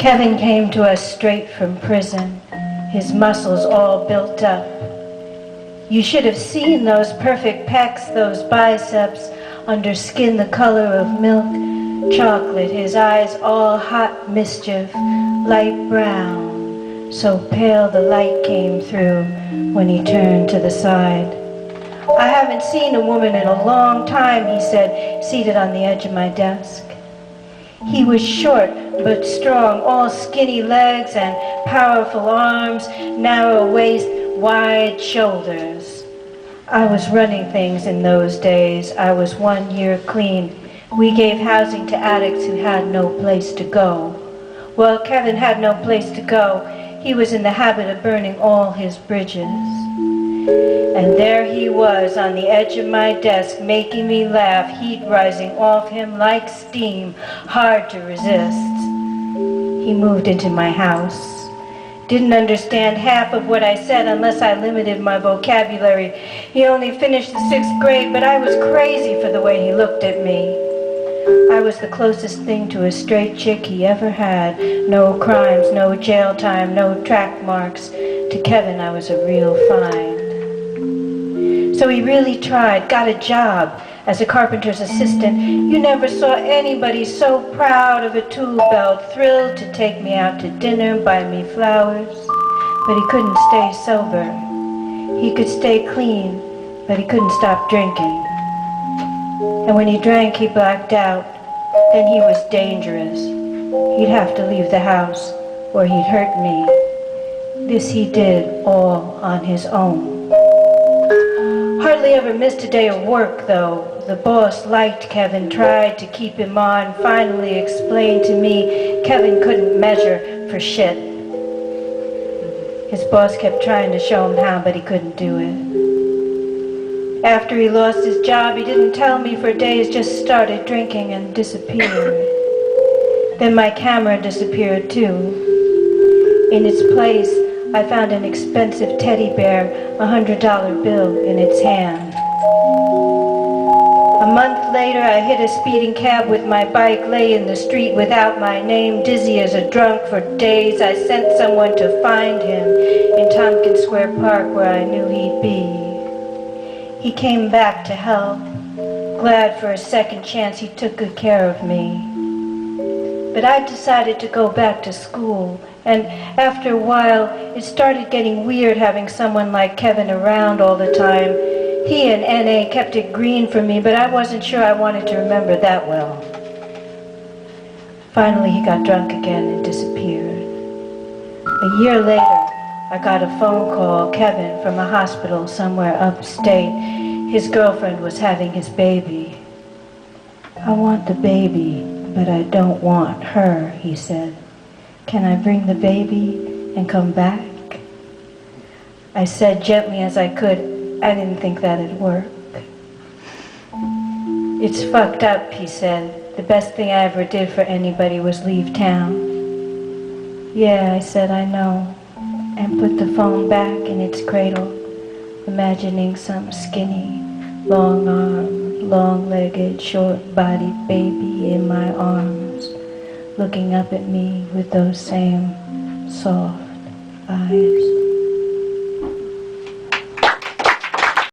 Kevin came to us straight from prison, his muscles all built up. You should have seen those perfect pecs, those biceps, under skin the color of milk chocolate, his eyes all hot mischief, light brown, so pale the light came through when he turned to the side. I haven't seen a woman in a long time, he said, seated on the edge of my desk. He was short but strong, all skinny legs and powerful arms, narrow waist, wide shoulders. I was running things in those days. I was 1 year clean. We gave housing to addicts who had no place to go. Well, Kevin had no place to go. He was in the habit of burning all his bridges. And there he was on the edge of my desk, making me laugh, heat rising off him like steam, hard to resist. He moved into my house. Didn't understand half of what I said unless I limited my vocabulary. He only finished the 6th grade, but I was crazy for the way he looked at me. I was the closest thing to a straight chick he ever had. No crimes, no jail time, no track marks. To Kevin, I was a real find. So he really tried, got a job as a carpenter's assistant. You never saw anybody so proud of a tool belt, thrilled to take me out to dinner, buy me flowers. But he couldn't stay sober. He could stay clean, but he couldn't stop drinking. And when he drank, he blacked out. Then he was dangerous. He'd have to leave the house or he'd hurt me. This he did all on his own. Hardly ever missed a day of work, though. The boss liked Kevin, tried to keep him on, finally explained to me Kevin couldn't measure for shit. His boss kept trying to show him how, but he couldn't do it. After he lost his job, he didn't tell me for days, just started drinking and disappeared. Then my camera disappeared too. In its place, I found an expensive teddy bear, $100 bill in its hand. A month later, I hit a speeding cab with my bike, lay in the street without my name, dizzy as a drunk for days. I sent someone to find him in Tompkins Square Park where I knew he'd be. He came back to help, glad for a second chance. He took good care of me. But I decided to go back to school. And after a while, it started getting weird having someone like Kevin around all the time. He and N.A. kept it green for me, but I wasn't sure I wanted to remember that well. Finally, he got drunk again and disappeared. A year later, I got a phone call, Kevin, from a hospital somewhere upstate. His girlfriend was having his baby. I want the baby, but I don't want her, he said. Can I bring the baby and come back? I said gently as I could, I didn't think that'd work. It's fucked up, he said. The best thing I ever did for anybody was leave town. Yeah, I said, I know. And put the phone back in its cradle, imagining some skinny, long-armed, long-legged, short-bodied baby in my arms, looking up at me with those same soft eyes.